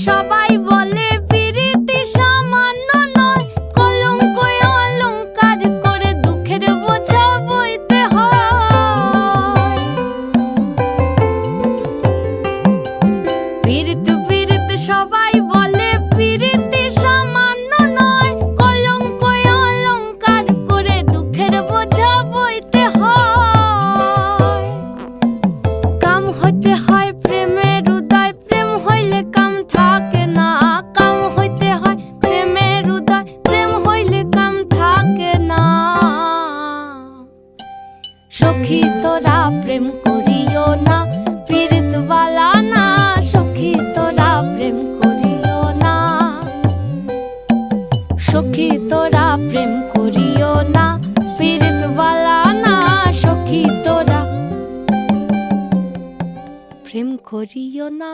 সবাই বলে পিরিতি সামান্য নয়, কলঙ্ক অলংকার করে দুঃখের বোঝা বইতে হয়। পিরিত পিরিত সবাই বলে পিরিতি সামান্য নয়, কলঙ্ক অলংকার করে দুঃখের বোঝা বইতে হয়। কাম হইতে হয় প্রেমের উদয়, প্রেম হইলে কাম থাকে না। কাম হইতে হয় প্রেমের উদয়, প্রেম হইলে কাম থাকে না। সখী তোরা প্রেম করিও না, পীড়িত বালা না। সখী তোরা প্রেম করিও না, সখী তোরা প্রেম করিও না, পীড়িত বালা না। সখী তোরা প্রেম করিও না।